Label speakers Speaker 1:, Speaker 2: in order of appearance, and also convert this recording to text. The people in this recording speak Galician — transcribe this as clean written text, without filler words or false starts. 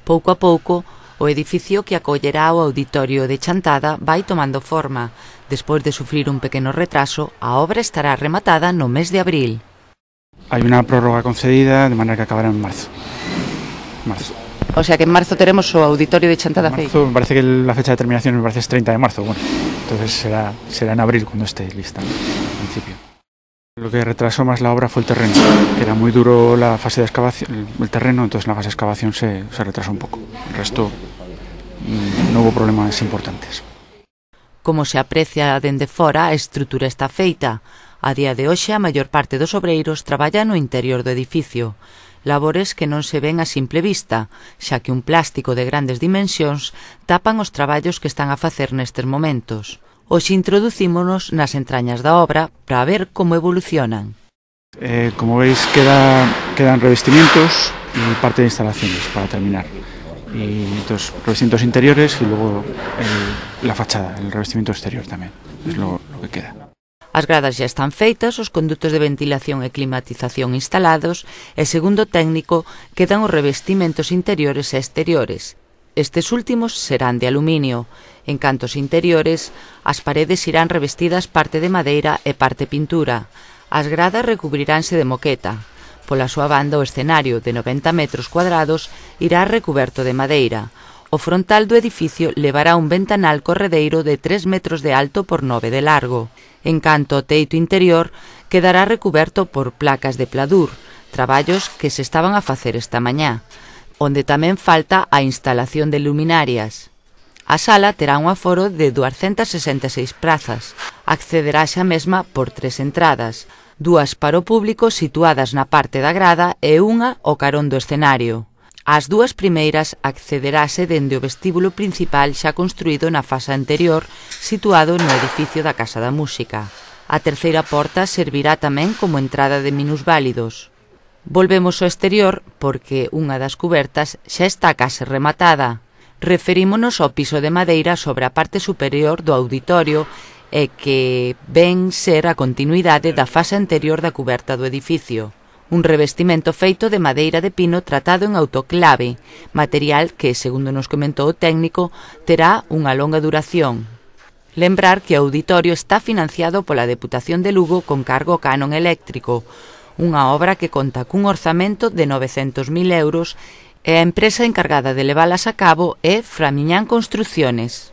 Speaker 1: Pouco a pouco, o edificio que acollerá o auditorio de Chantada vai tomando forma. Despois de sufrir un pequeno retraso, a obra estará rematada no mes de abril.
Speaker 2: Hay una prórroga concedida de manera que acabará en marzo.
Speaker 1: O sea que en marzo teremos o auditorio de Chantada feito.
Speaker 2: Me parece que la fecha de terminación me parece es 30 de marzo. Bueno, entonces será en abril cuando esté lista, ¿no? En principio. Lo que retrasó más la obra fue el terreno, que era muy duro la fase de excavación, el terreno, entonces la fase de excavación se retrasó un pouco. El resto non houve problemas importantes.
Speaker 1: Como se aprecia dende fora, a estrutura está feita. A día de hoxe, a maior parte dos obreiros traballa no interior do edificio. Labores que non se ven a simple vista, xa que un plástico de grandes dimensións tapan os traballos que están a facer nestes momentos. Hoxe introducímonos nas entrañas da obra para ver como evolucionan.
Speaker 2: Como veis, quedan revestimientos y parte de instalaciones para terminar. Y entonces, revestimientos interiores y luego la fachada, el revestimiento exterior también, es lo que queda.
Speaker 1: As gradas xa están feitas, os condutos de ventilación e climatización instalados e, segundo o técnico, quedan os revestimentos interiores e exteriores. Estes últimos serán de aluminio. En cantos interiores, as paredes irán revestidas parte de madeira e parte pintura. As gradas recubriránse de moqueta. Pola súa banda, o escenario, de 90 metros cuadrados, irá recuberto de madeira. O frontal do edificio levará un ventanal corredeiro de 3 metros de alto por 9 de largo. En canto ao teito interior, quedará recuberto por placas de pladur, traballos que se estaban a facer esta mañá, onde tamén falta a instalación de luminarias. A sala terá un aforo de 266 prazas. Accederase a mesma por 3 entradas, 2 para o público situadas na parte da grada e unha ao carón do escenario. As 2 primeiras accederase dende o vestíbulo principal xa construído na fase anterior, situado no edificio da Casa da Música. A terceira porta servirá tamén como entrada de minusválidos. Volvemos ao exterior porque unha das cubertas xa está case rematada. Referímonos ao piso de madeira sobre a parte superior do auditorio e que ven ser a continuidade da fase anterior da cuberta do edificio. Un revestimento feito de madeira de pino tratado en autoclave, material que, segundo nos comentou o técnico, terá unha longa duración. Lembrar que o auditorio está financiado pola Deputación de Lugo con cargo canon eléctrico, unha obra que conta cun orzamento de 900.000 euros e a empresa encargada de levalas a cabo é Framiñán Construcciones.